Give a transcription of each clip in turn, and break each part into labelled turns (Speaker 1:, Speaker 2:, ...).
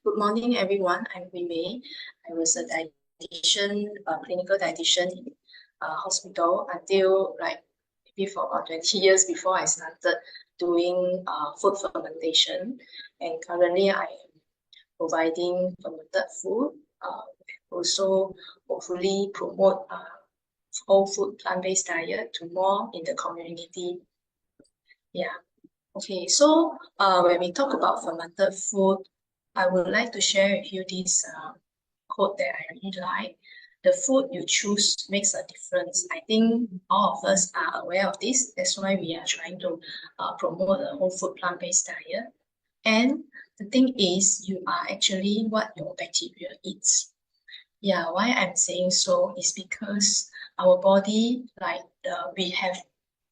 Speaker 1: Good morning, everyone. I'm Hui Mei. I was a dietitian, clinical dietitian in hospital until maybe for about 20 years before I started doing food fermentation. And currently, I am providing fermented food. Also, hopefully, promote whole food plant-based diet to more in the community. Yeah. Okay. So when we talk about fermented food, I would like to share with you this quote that I really like. The food you choose makes a difference. I think all of us are aware of this. That's why we are trying to promote a whole food plant-based diet. And the thing is, you are actually what your bacteria eats. Yeah, why I'm saying so is because our body, we have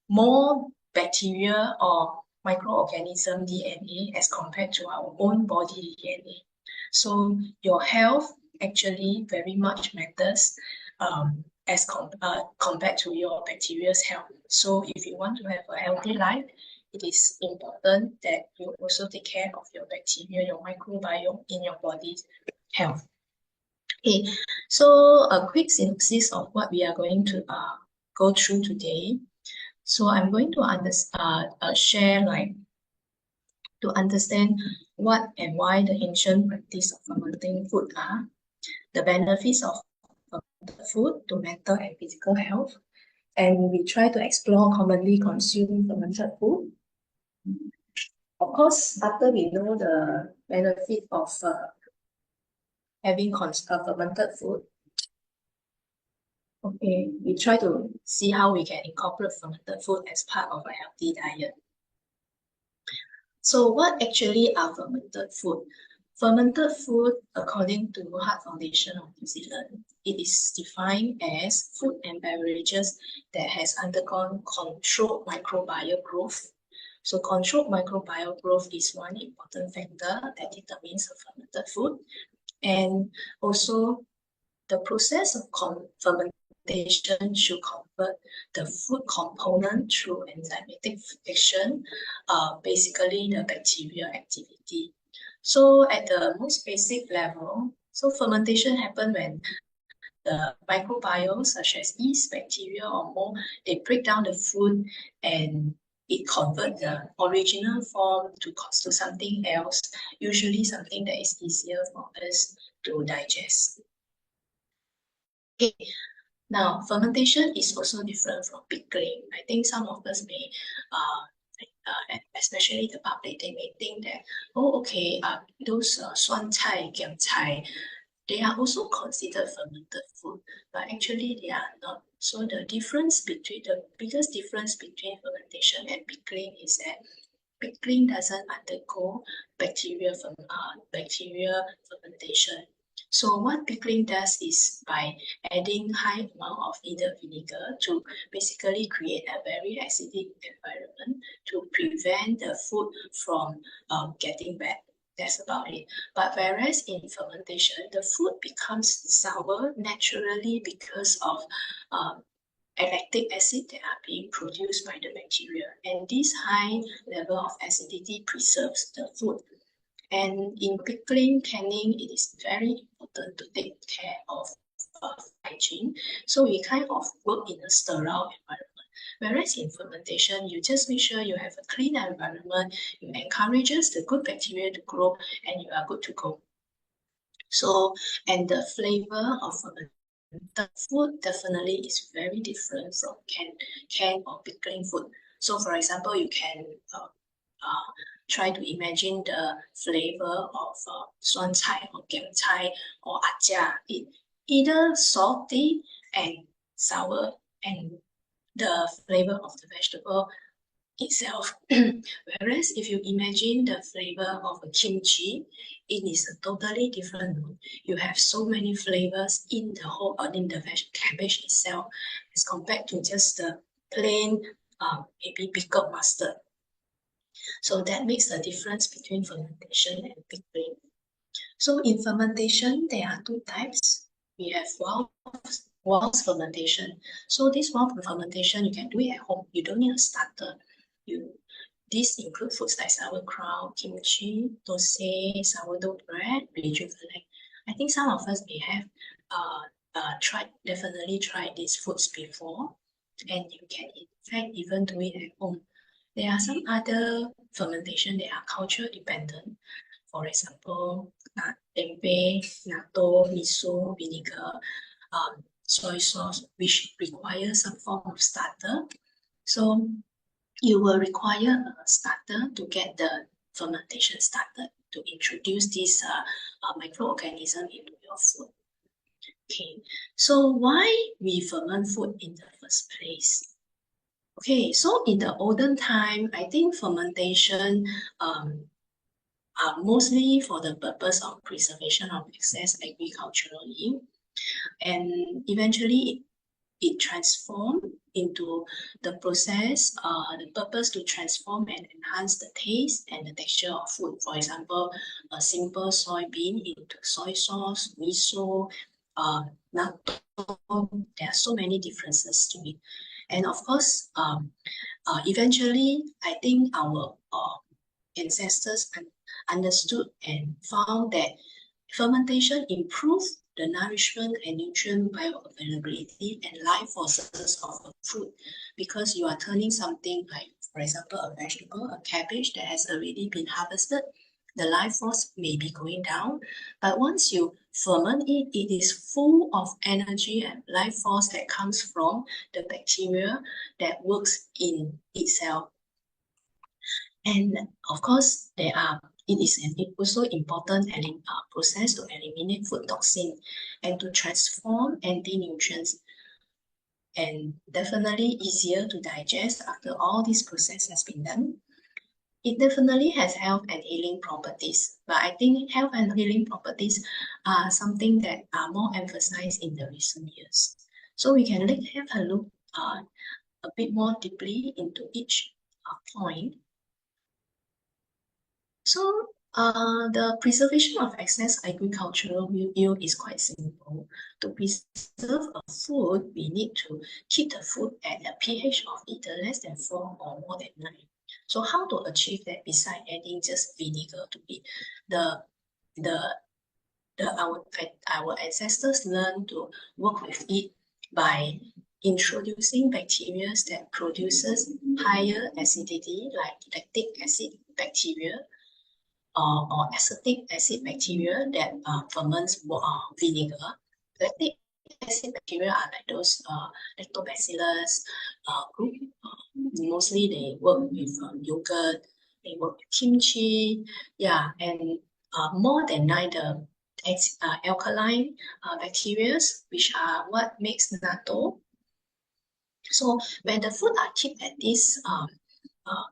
Speaker 1: more bacteria or microorganism DNA as compared to our own body DNA. So your health actually very much matters compared to your bacteria's health. So if you want to have a healthy life, it is important that you also take care of your bacteria, your microbiome in your body's health. Okay, so a quick synopsis of what we are going to go through today. So I'm going to share to understand what and why the ancient practice of fermenting food are, the benefits of fermented food to mental and physical health, and we try to explore commonly consumed fermented food. Of course, after we know the benefit of having fermented food, okay, we try to see how we can incorporate fermented food as part of a healthy diet. So what actually are fermented food? Fermented food, according to Heart Foundation of New Zealand, it is defined as food and beverages that has undergone controlled microbial growth. So controlled microbial growth is one important factor that determines the fermented food. And also the process of fermentation should convert the food component through enzymatic action, basically the bacterial activity. So at the most basic level, so fermentation happens when the microbiome such as yeast, bacteria, or mold, they break down the food and it converts the original form to something else, usually something that is easier for us to digest. Okay. Now, fermentation is also different from pickling. I think some of us may, especially the public, they may think that, oh, okay, those 酸菜, giam cai, they are also considered fermented food, but actually they are not. So the biggest difference between fermentation and pickling is that pickling doesn't undergo bacterial fermentation. So what pickling does is by adding high amount of either vinegar to basically create a very acidic environment to prevent the food from getting bad. That's about it. But whereas in fermentation, the food becomes sour naturally because of lactic acid that are being produced by the bacteria. And this high level of acidity preserves the food. And in pickling, canning, it is very important to take care of hygiene. So we kind of work in a sterile environment. Whereas in fermentation, you just make sure you have a clean environment, you encourages the good bacteria to grow, and you are good to go. So, and the flavor of the food definitely is very different from canned or pickling food. So for example, you can try to imagine the flavor of 酸菜 or giam cai or acar. It either salty and sour, and the flavor of the vegetable itself. Whereas if you imagine the flavor of a kimchi, it is a totally different one. You have so many flavors in the cabbage itself as compared to just the plain maybe pickled mustard. So that makes the difference between fermentation and pickling. So in fermentation, there are two types. We have waltz fermentation. So this waltz fermentation, you can do it at home. You don't need a starter. these include foods like sauerkraut, kimchi, dosai, sourdough bread, rejuvenate. I think some of us may have definitely tried these foods before, and you can in fact even do it at home. There are some other fermentation that are culture dependent. For example, tempeh, natto, miso, vinegar, soy sauce, which requires some form of starter. So you will require a starter to get the fermentation started, to introduce these microorganisms into your food. Okay, so why we ferment food in the first place? Okay, so in the olden time, I think fermentation are mostly for the purpose of preservation of excess agricultural yield, and eventually it transformed into the process, the purpose to transform and enhance the taste and the texture of food. For example, a simple soybean into soy sauce, miso, natto. There are so many differences to it. And of course, eventually, I think our ancestors understood and found that fermentation improved the nourishment and nutrient bioavailability and life forces of a fruit, because you are turning something like, for example, a vegetable, a cabbage that has already been harvested. The life force may be going down, but once you ferment it, it is full of energy and life force that comes from the bacteria that works in itself. And of course, it is also important process to eliminate food toxin and to transform anti-nutrients, and definitely easier to digest after all this process has been done. It definitely has health and healing properties, but I think health and healing properties are something that are more emphasized in the recent years. So we can have a look a bit more deeply into each point. So the preservation of excess agricultural yield is quite simple. To preserve a food, we need to keep the food at a pH of either less than 4 or more than 9. So how to achieve that besides adding just vinegar to it? Our ancestors learned to work with it by introducing bacteria that produces higher acidity, like lactic acid bacteria, or acetic acid bacteria that ferments vinegar. Lactic acid bacteria are like those lactobacillus group. Mostly they work with yogurt, they work with kimchi, yeah, and more than 9 the alkaline bacteria, which are what makes natto. So when the food are kept at this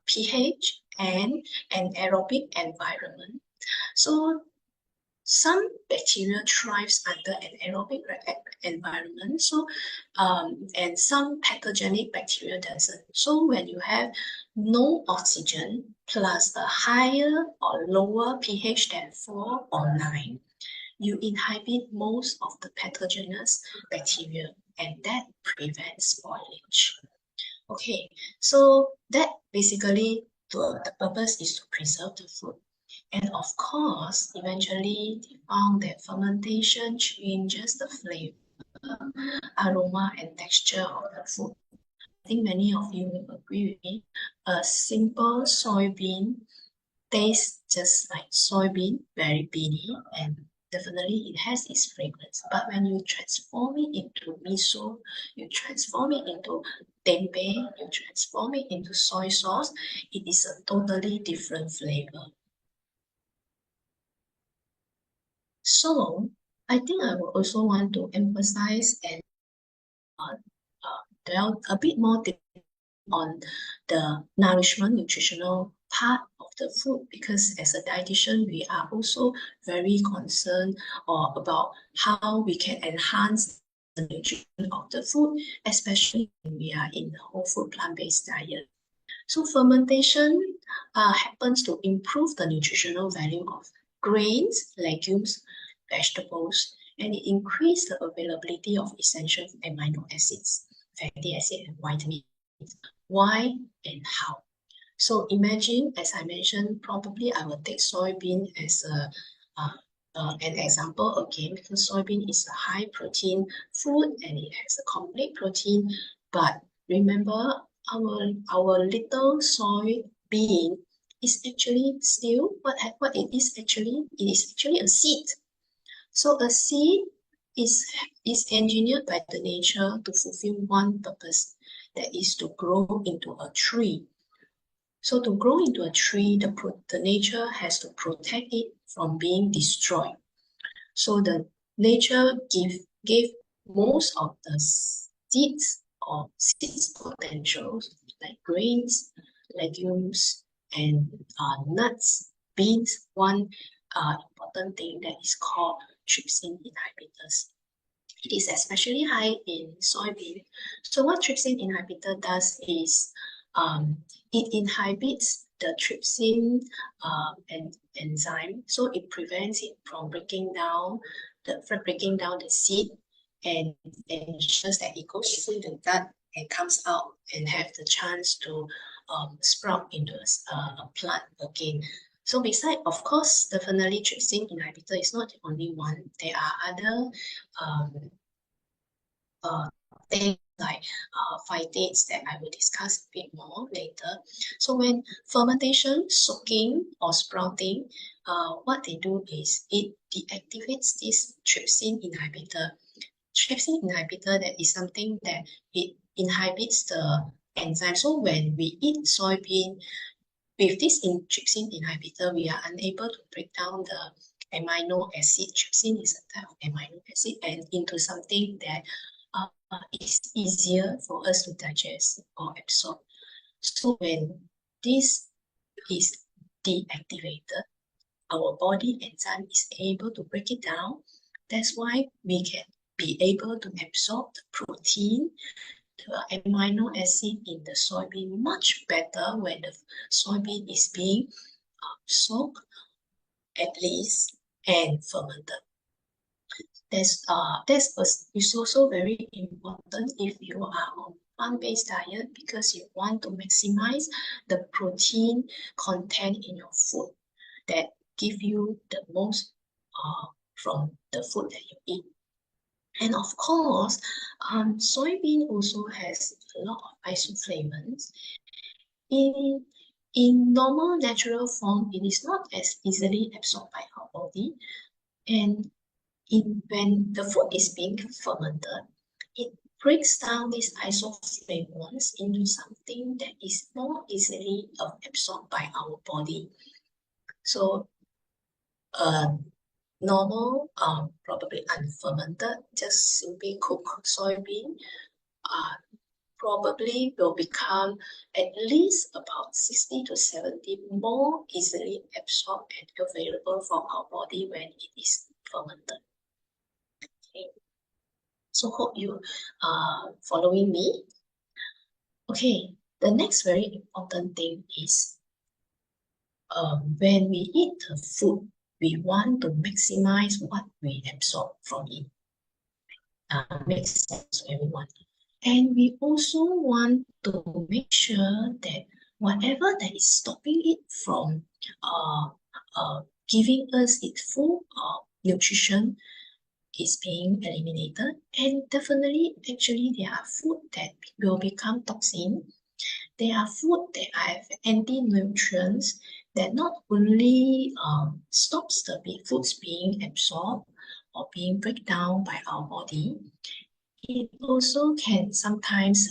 Speaker 1: pH and an aerobic environment, so some bacteria thrives under an aerobic environment, so and some pathogenic bacteria doesn't. So when you have no oxygen plus a higher or lower pH than 4 or 9, you inhibit most of the pathogenous bacteria, and that prevents spoilage. Okay, so that basically the purpose is to preserve the food. And of course, eventually they found that fermentation changes the flavor, aroma, and texture of the food. I think many of you will agree with me. A simple soybean tastes just like soybean, very beany, and definitely it has its fragrance. But when you transform it into miso, you transform it into tempeh, you transform it into soy sauce, it is a totally different flavor. So I think I would also want to emphasize and delve a bit more on the nourishment, nutritional part of the food, because as a dietitian, we are also very concerned about how we can enhance the nutrition of the food, especially when we are in the whole food plant-based diet. So fermentation happens to improve the nutritional value of grains, legumes, vegetables, and it increases the availability of essential amino acids, fatty acid, and vitamins. Why and how? So imagine, as I mentioned, probably I will take soybean as an example again, because soybean is a high protein food and it has a complete protein. But remember, our little soybean is actually still what it is actually. It is actually a seed. So a seed is engineered by the nature to fulfill one purpose, that is to grow into a tree. So to grow into a tree, the nature has to protect it from being destroyed. So the nature gave most of the seeds or seeds potentials like grains, legumes, and nuts, beans. One important thing that is called trypsin inhibitors. It is especially high in soybean. So what trypsin inhibitor does is it inhibits the trypsin enzyme, so it prevents it from breaking down the seed and ensures that it goes through the gut and comes out and have the chance to sprout into a plant again. So beside, of course, definitely trypsin inhibitor is not the only one. There are other uh, things like phytates that I will discuss a bit more later. So when fermentation, soaking, or sprouting, what they do is it deactivates this trypsin inhibitor. Trypsin inhibitor, that is something that it inhibits the enzyme. So when we eat soybean, with this trypsin inhibitor, we are unable to break down the amino acid. Trypsin is a type of amino acid, and into something that is easier for us to digest or absorb. So when this is deactivated, our body enzyme is able to break it down. That's why we can be able to absorb the protein, the amino acid in the soybean much better when the soybean is being soaked, at least, and fermented. That's is also very important if you are on plant-based diet, because you want to maximize the protein content in your food that give you the most from the food that you eat. And of course, soybean also has a lot of isoflavones. In normal natural form, it is not as easily absorbed by our body, and when the food is being fermented, it breaks down these isoflavones into something that is more easily absorbed by our body. So normal, probably unfermented, just simply cooked soybean, probably will become at least about 60 to 70 more easily absorbed and available for our body when it is fermented. Okay. So hope you are following me. Okay, the next very important thing is when we eat the food, we want to maximize what we absorb from it. Makes sense to everyone. And we also want to make sure that whatever that is stopping it from giving us its full nutrition is being eliminated. And definitely, actually, there are food that will become toxin. There are food that have anti-nutrients that not only stops the foods being absorbed or being break down by our body, it also can sometimes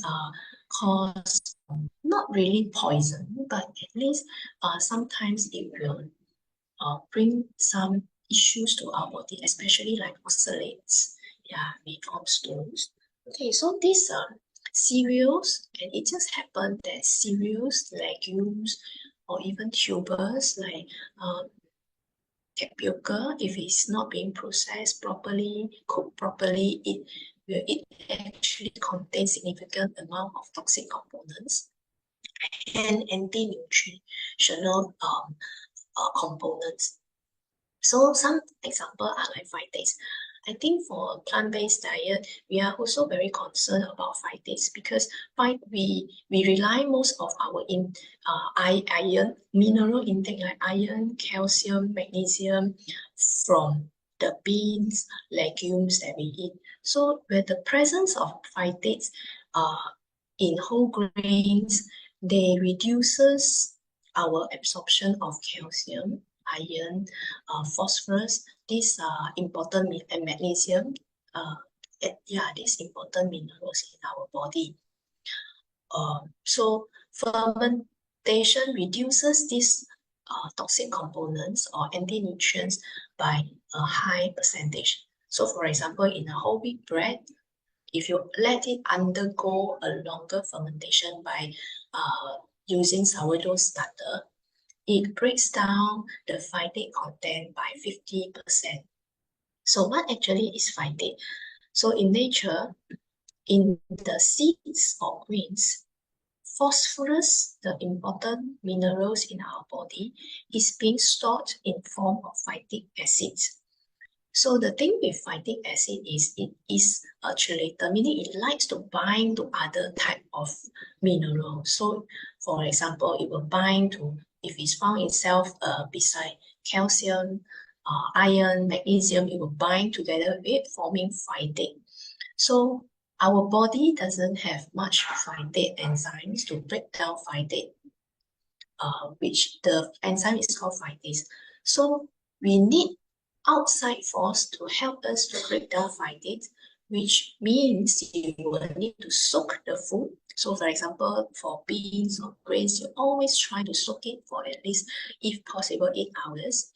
Speaker 1: cause not really poison, but at least sometimes it will bring some issues to our body, especially like oxalates, made from stones. Okay, so these are cereals, and it just happened that cereals, legumes, or even tubers like tapioca, if it's not being processed properly, cooked properly, it actually contains significant amount of toxic components and anti-nutritional components. So some example are like phytates. I think for a plant-based diet, we are also very concerned about phytates because we rely most of our iron mineral intake like iron, calcium, magnesium from the beans, legumes that we eat. So with the presence of phytates in whole grains, they reduces our absorption of calcium, iron, phosphorus. These are important, and magnesium. These important minerals in our body. So fermentation reduces these toxic components or anti-nutrients by a high percentage. So for example, in a whole wheat bread, if you let it undergo a longer fermentation by using sourdough starter, it breaks down the phytate content by 50%. So what actually is phytate? So in nature, in the seeds or grains, phosphorus, the important minerals in our body, is being stored in form of phytic acid. So the thing with phytic acid is it is a chelator, meaning it likes to bind to other type of minerals. So for example, it will bind to, if it's found itself beside calcium, iron, magnesium, it will bind together with it, forming phytate. So our body doesn't have much phytate enzymes to break down phytate, which the enzyme is called phytase. So we need outside force to help us to break down phytate, which means you will need to soak the food. So for example, for beans or grains, you always try to soak it for at least, if possible, 8 hours.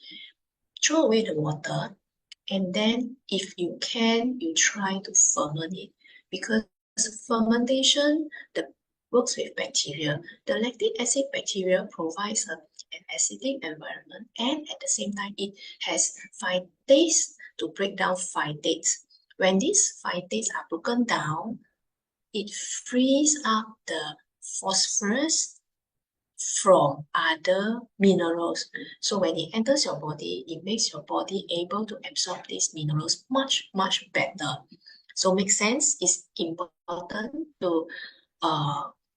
Speaker 1: Throw away the water, and then if you can, you try to ferment it, because fermentation works with bacteria. The lactic acid bacteria provides an acidic environment, and at the same time, it has phytase to break down phytates. When these phytates are broken down, it frees up the phosphorus from other minerals. So when it enters your body, it makes your body able to absorb these minerals much, much better. So makes sense? It's important to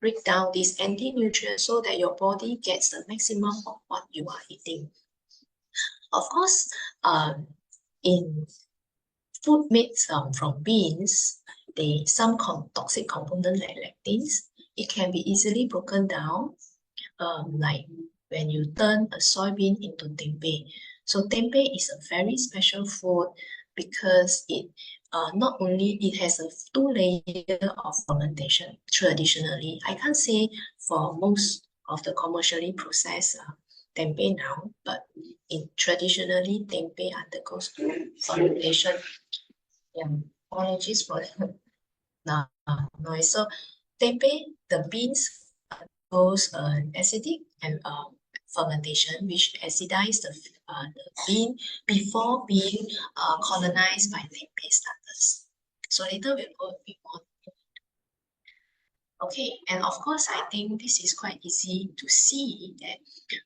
Speaker 1: break down these anti-nutrients so that your body gets the maximum of what you are eating. Of course, in food made from beans, some toxic component like lectins, it can be easily broken down, like when you turn a soybean into tempeh. So tempeh is a very special food because it not only it has a 2 layer of fermentation traditionally. I can't say for most of the commercially processed tempeh now, but traditionally tempeh undergoes 2 fermentation. Yeah, apologies for the noise. So tempeh, the beans goes acidic and fermentation, which acidize the bean before being colonized by tempeh starters. So later we'll go a bit more. Okay, and of course, I think this is quite easy to see that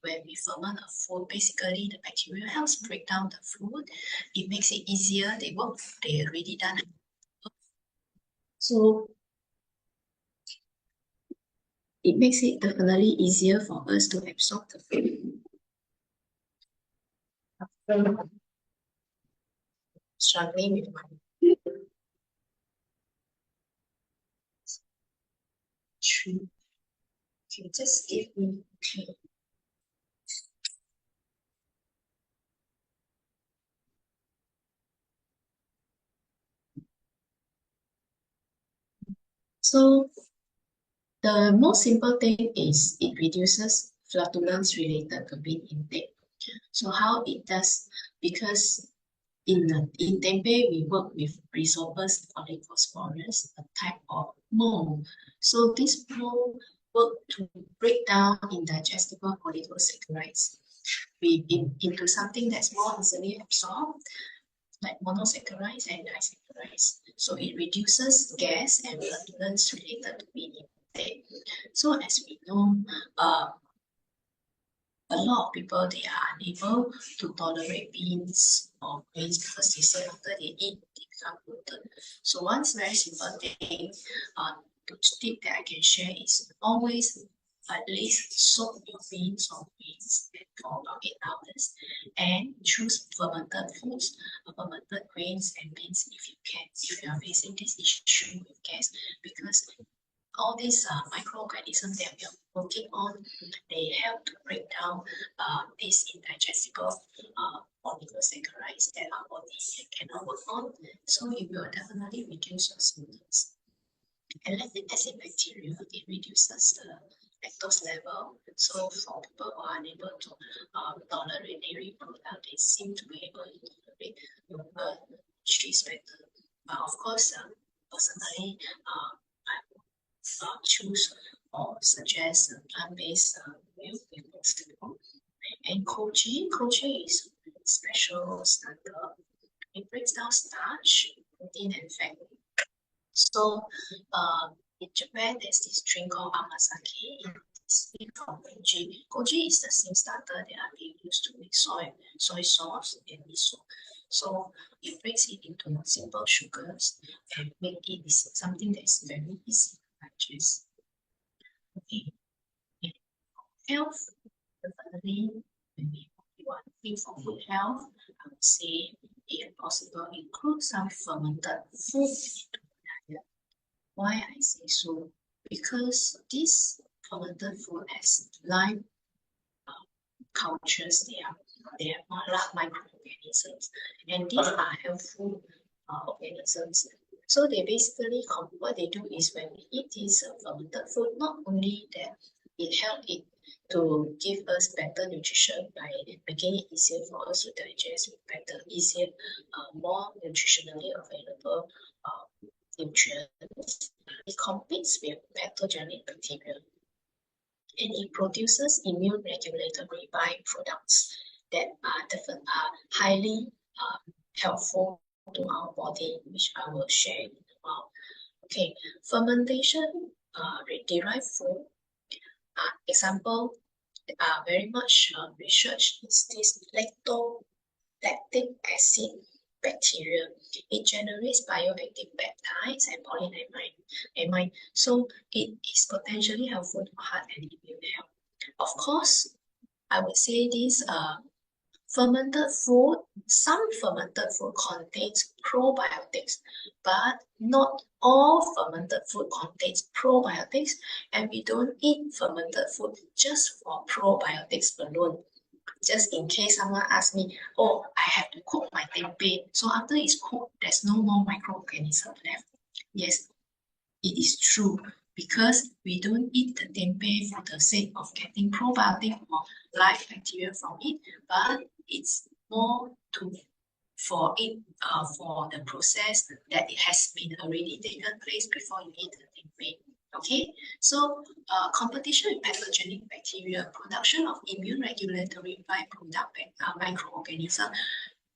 Speaker 1: when we ferment a food, basically the bacteria helps break down the food. It makes it easier. They already done. So it makes it definitely easier for us to absorb the food. Struggling with my tree. Okay, just give me. Okay. So the most simple thing is it reduces flatulence related to bean intake. So how it does, because in tempeh we work with Rhizopus polyphosporus, a type of mold. So this mold work to break down indigestible polysaccharides into something that's more easily absorbed, like monosaccharides and disaccharides. So it reduces gas and flatulence related to bean intake. So as we know, a lot of people, they are unable to tolerate beans or grains because they say after they eat, they become bloated. So one very simple thing, tip that I can share is always at least soak your beans or grains for about 8 hours and choose fermented foods, fermented grains and beans if you can, if you are facing this issue with gas, because all these microorganisms that we are working on, they help to break down these indigestible oligosaccharides that our body cannot work on. So it will definitely reduce your symptoms. And lactic acid bacteria, it reduces the lactose level. So for people who are unable to tolerate dairy product, they seem to be able to tolerate yogurt, cheese better. But of course, personally, I choose or suggest plant-based milk with vegetable. And koji is a special starter. It breaks down starch, protein, and fat. So in Japan, there's this drink called amasake. It's made from koji. Koji is the same starter that are being used to make soy sauce and miso. So it breaks it into simple sugars and make it something that is very easy to digest. Okay. Health, definitely, when we want to think for good health, I would say, if possible, include some fermented food into the diet. Why I say so? Because this fermented food has live cultures, they have microorganisms, and these are helpful organisms. So they basically, what they do is when we eat this fermented food, not only that it helps it to give us better nutrition by making it easier for us to digest with better, easier, more nutritionally available nutrients. It competes with pathogenic bacteria, and it produces immune regulatory byproducts that are highly helpful to our body, which I will share in a while. Okay, fermentation derived food. Example, very much research is this lactic acid bacteria. It generates bioactive peptides and polyamide. So it is potentially helpful to heart and immune health. Of course, I would say this fermented food, some fermented food contains probiotics, but not all fermented food contains probiotics, and we don't eat fermented food just for probiotics alone. Just in case someone asks me, oh, I have to cook my tempeh, so after it's cooked, there's no more microorganism left. Yes, it is true, because we don't eat the tempeh for the sake of getting probiotic or live bacteria from it, but it's more for the process that it has been already taken place before you eat the tempeh. Okay, so competition with pathogenic bacteria, production of immune regulatory byproduct microorganisms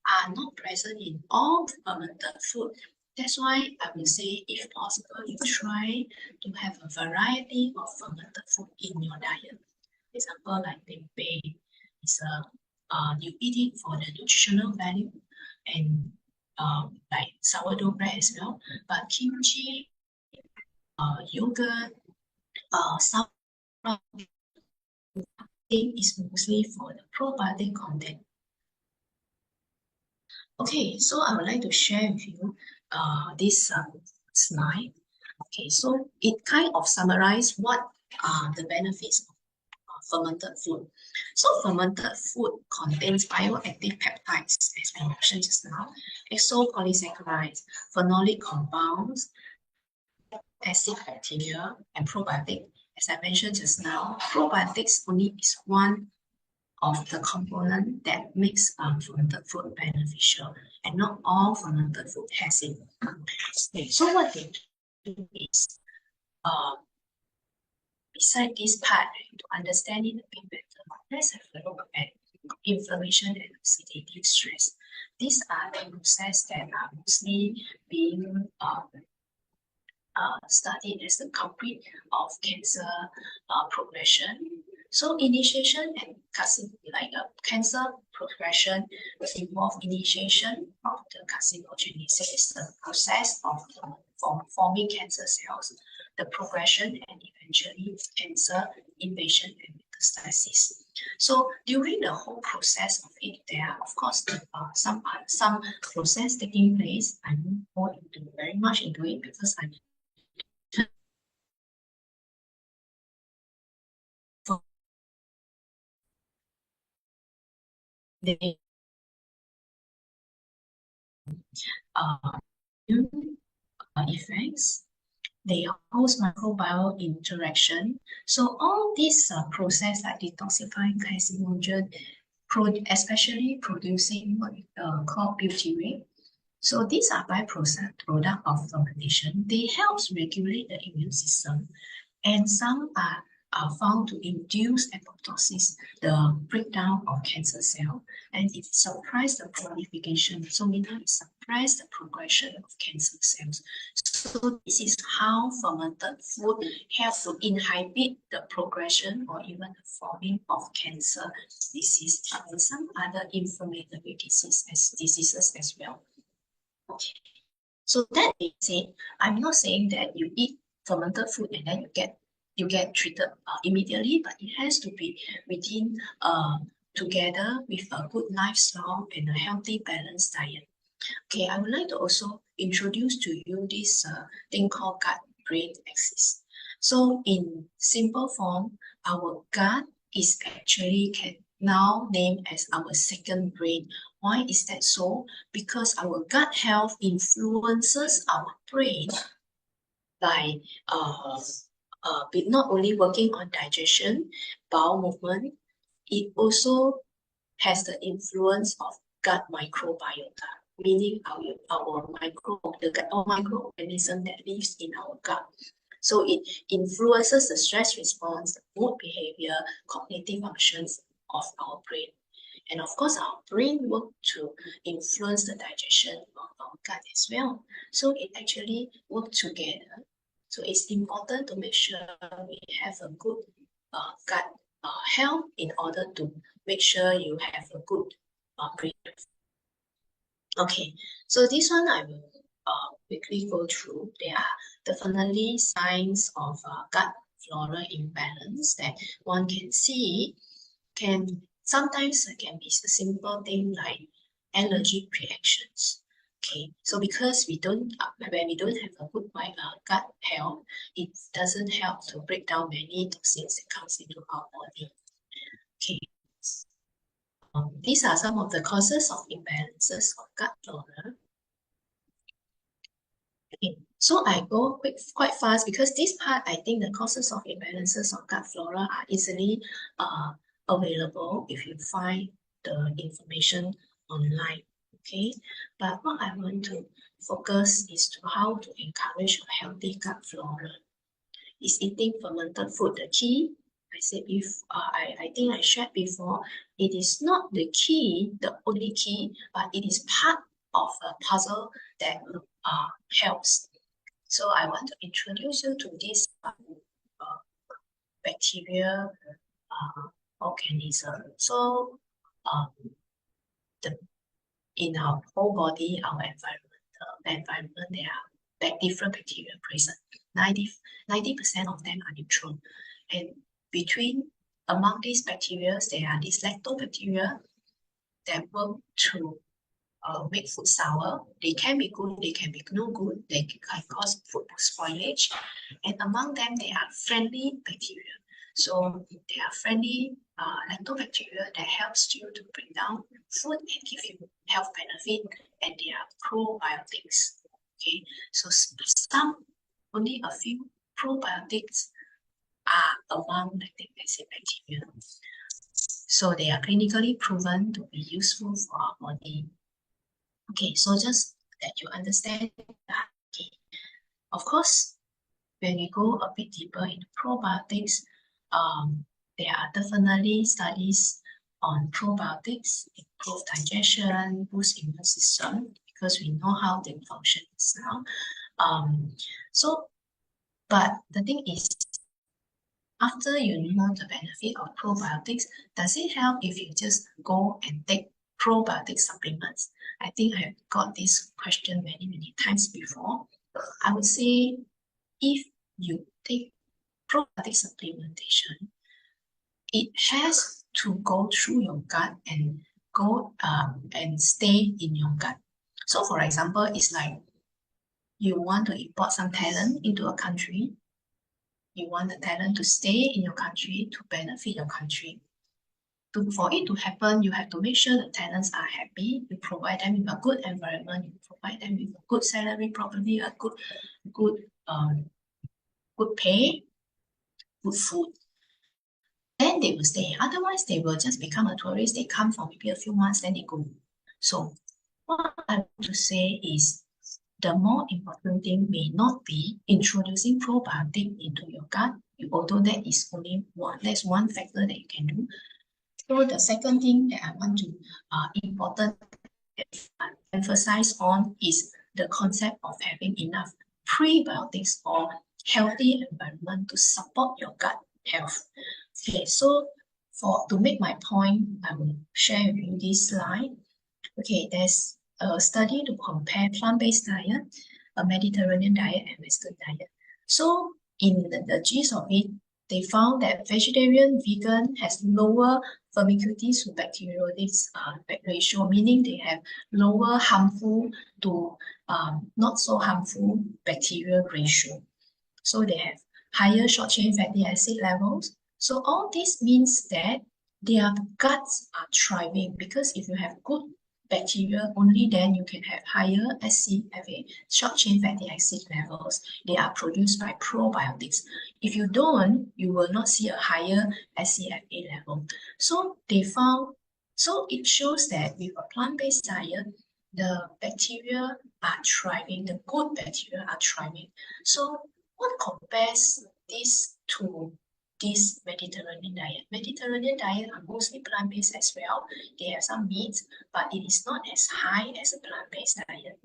Speaker 1: are not present in all fermented food. That's why I would say, if possible, you try to have a variety of fermented food in your diet. For example, like tempeh, is you eat it for the nutritional value, and like sourdough bread as well. But kimchi, yogurt, some is mostly for the probiotic content. Okay, so I would like to share with you this slide. Okay, so it kind of summarizes what are the benefits of fermented food. So fermented food contains bioactive peptides, as we mentioned just now, exopolysaccharides, phenolic compounds, acid bacteria, and probiotic. As I mentioned just now, probiotics only is one of the component that makes fermented food beneficial, and not all fermented food has it. Okay, so what they do is, beside this part, to understand it a bit better, let's have a look at inflammation and oxidative stress. These are the processes that are mostly being studied as the culprit of cancer progression. So initiation and cancer progression will involve initiation of the carcinogenesis, the process of forming cancer cells, the progression and eventually cancer invasion and metastasis. So during the whole process of it, there are of course some process taking place. I won't go into very much into it because I'm the immune effects, they host microbial interaction. So all these process like detoxifying carcinogen, especially producing what called butyrate. So these are byproduct of fermentation. They help regulate the immune system, and some are found to induce apoptosis, the breakdown of cancer cell, and it suppresses the proliferation. So meaning it suppresses the progression of cancer cells. So this is how fermented food helps to inhibit the progression or even the forming of cancer disease and some other inflammatory diseases as well. Okay. So that being said, I'm not saying that you eat fermented food and then you get treated immediately, but it has to be within together with a good lifestyle and a healthy balanced diet. Okay, I would like to also introduce to you this thing called gut-brain axis. So in simple form, our gut is actually now named as our second brain. Why is that so? Because our gut health influences our brain by not only working on digestion, bowel movement, it also has the influence of gut microbiota, meaning our microorganism that lives in our gut. So it influences the stress response, the mood behavior, cognitive functions of our brain. And of course, our brain works to influence the digestion of our gut as well. So it actually works together. So it's important to make sure we have a good gut health in order to make sure you have a good brain. Okay, so this one I will quickly go through. There are definitely signs of gut flora imbalance that one can see. Sometimes can be a simple thing like allergic reactions. Okay, so because when we don't have a good gut health, it doesn't help to break down many toxins that comes into our body. Okay, these are some of the causes of imbalances of gut flora. Okay, so I go quite fast because this part, I think the causes of imbalances of gut flora are easily available if you find the information online. Okay, but what I want to focus is to how to encourage a healthy gut flora. Is eating fermented food the key? I said if I think I shared before, it is not the key, the only key, but it is part of a puzzle that helps. So I want to introduce you to this bacteria organism. So in our whole body, our environment, there are different bacteria present. 90% of them are neutral. And among these bacteria, there are these lactobacteria that work to make food sour. They can be good, they can be no good, they can cause food spoilage. And among them, they are friendly bacteria. So they are friendly lactobacteria that helps you to break down food and give you health benefit, and they are probiotics. Okay, so only a few probiotics are among lactic acid bacteria. So they are clinically proven to be useful for our body. Okay, so just that you understand that. Okay. Of course, when we go a bit deeper into probiotics, there are definitely studies on probiotics, improve digestion, boost immune system, because we know how they function now. But the thing is, after you know the benefit of probiotics, does it help if you just go and take probiotic supplements? I think I have got this question many times before. I would say if you take probiotic supplementation, it has to go through your gut and go and stay in your gut. So for example, it's like you want to import some talent into a country. You want the talent to stay in your country to benefit your country. For it to happen, you have to make sure the talents are happy. You provide them with a good environment. You provide them with a good salary, probably a good good pay, good food. Then they will stay. Otherwise, they will just become a tourist. They come for maybe a few months, then they go. So what I want to say is the more important thing may not be introducing probiotic into your gut, although that is only that's one factor that you can do. So the second thing that I want to important emphasize on is the concept of having enough prebiotics or healthy environment to support your gut health. Okay, so to make my point, I will share with you this slide. Okay, there's a study to compare plant-based diet, a Mediterranean diet, and Western diet. So in the gist of it, they found that vegetarian, vegan has lower Firmicutes to bacteroides ratio, meaning they have lower harmful to not so harmful bacterial ratio. So they have higher short-chain fatty acid levels. So all this means that their guts are thriving, because if you have good bacteria, only then you can have higher SCFA, short-chain fatty acid levels. They are produced by probiotics. If you don't, you will not see a higher SCFA level. So they found, so it shows that with a plant-based diet, the bacteria are thriving, the good bacteria are thriving. So what compares this to this Mediterranean diet? Mediterranean diet are mostly plant-based as well. They have some meats, but it is not as high as a plant-based diet.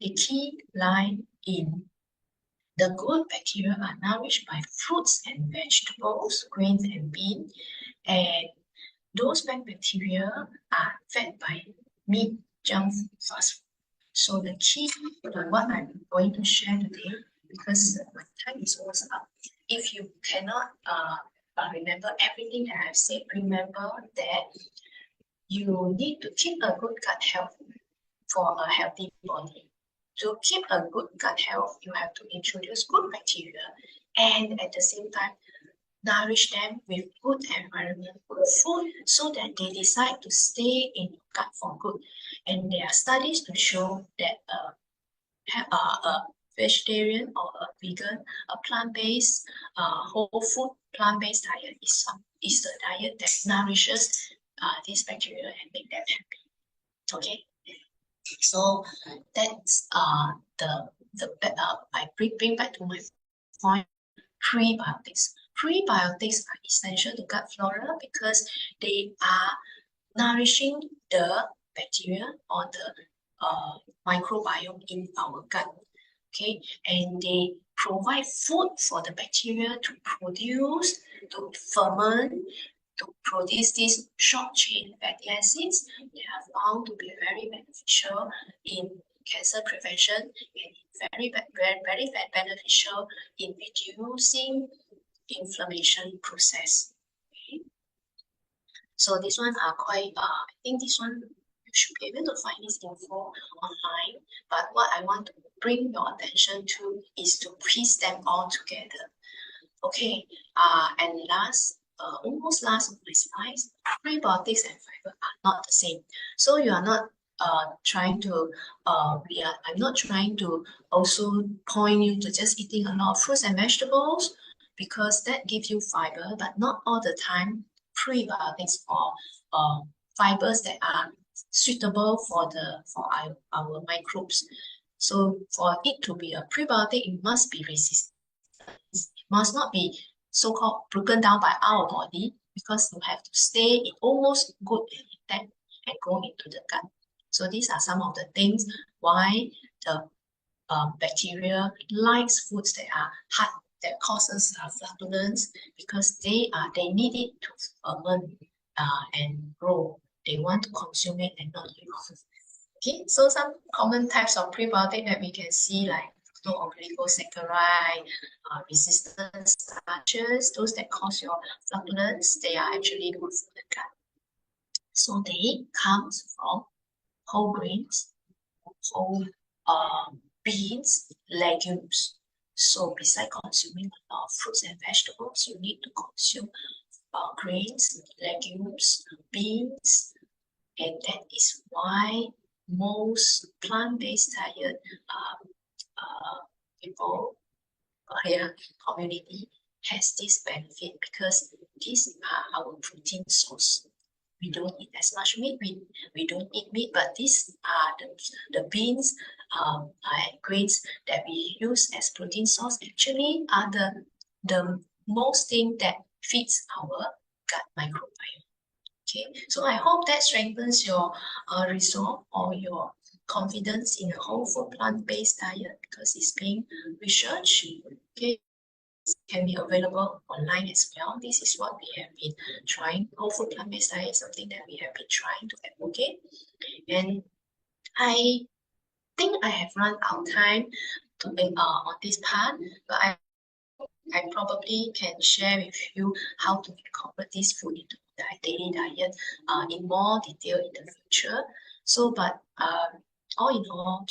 Speaker 1: The key lies in the good bacteria are nourished by fruits and vegetables, grains and beans, and those bad bacteria are fed by meat, junk food, fast food. So the key to what I'm going to share today, because my time is almost up. If you cannot remember everything that I've said, remember that you need to keep a good gut health for a healthy body. To keep a good gut health, you have to introduce good bacteria and at the same time nourish them with good environment, good food, so that they decide to stay in your gut for good. And there are studies to show that a vegetarian or a vegan, a plant-based, whole food plant-based diet is the diet that nourishes these bacteria and make them happy. Okay, so that's I bring back to my point. Prebiotics. Prebiotics are essential to gut flora because they are nourishing the bacteria or the microbiome in our gut. Okay, and they provide food for the bacteria to produce, to ferment, to produce these short-chain fatty acids. They are found to be very beneficial in cancer prevention and very beneficial in reducing inflammation process. Okay. So this one are quite, I think this one you should be able to find this info online. But what I want to bring your attention to is to piece them all together. Okay, and almost last of my slides, prebiotics and fiber are not the same. So you are not trying to, I'm not trying to also point you to just eating a lot of fruits and vegetables, because that gives you fiber, but not all the time prebiotics or fibers that are suitable for our microbes. So for it to be a prebiotic, it must be resistant. It must not be so-called broken down by our body, because you have to stay in almost good and intact and go into the gut. So these are some of the things why the bacteria likes foods that are hard that causes flatulence because they need it to ferment and grow. They want to consume it and not use. Okay, so some common types of prebiotic that we can see, like oligosaccharide, resistant starches, those that cause your flatulence, they are actually good for the gut. So they come from whole grains, whole beans, legumes. So besides consuming a lot of fruits and vegetables, you need to consume grains, legumes, beans, and that is why most plant-based diet people community has this benefit because these are our protein source. We don't eat as much meat. We don't eat meat, but these are the beans and grains that we use as protein source actually are the most thing that feeds our gut microbiome. Okay, so I hope that strengthens your resolve or your confidence in a whole food plant-based diet because it's being researched. Okay, it can be available online as well. This is what we have been trying. Whole food plant-based diet is something that we have been trying to advocate. And I think I have run out of time to make on this part, but I probably can share with you how to incorporate this food into the daily diet in more detail in the future. So, but all in all,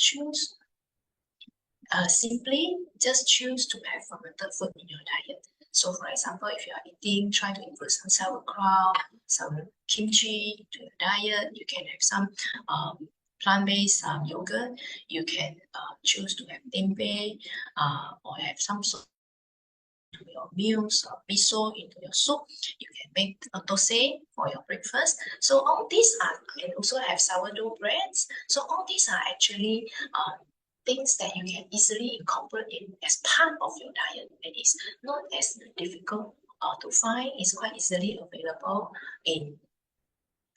Speaker 1: simply just choose to have fermented food in your diet. So, for example, if you are eating, try to include some sauerkraut, some kimchi to your diet. You can have some plant-based yogurt. You can choose to have tempeh or have some sort to your meals or miso into your soup. You can make dosai for your breakfast. So all these are, and also have sourdough breads. So all these are actually things that you can easily incorporate in as part of your diet. It is not as difficult to find. It's quite easily available in,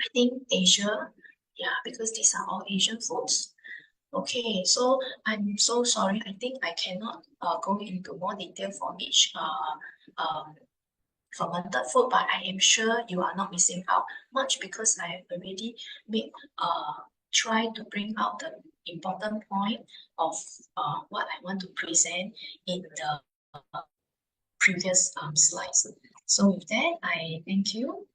Speaker 1: I think, Asia. Yeah, because these are all Asian foods. Okay, so I'm so sorry. I think I cannot go into more detail for each fermented food, but I am sure you are not missing out much because I have already made try to bring out the important point of what I want to present in the previous slides. So with that, I thank you.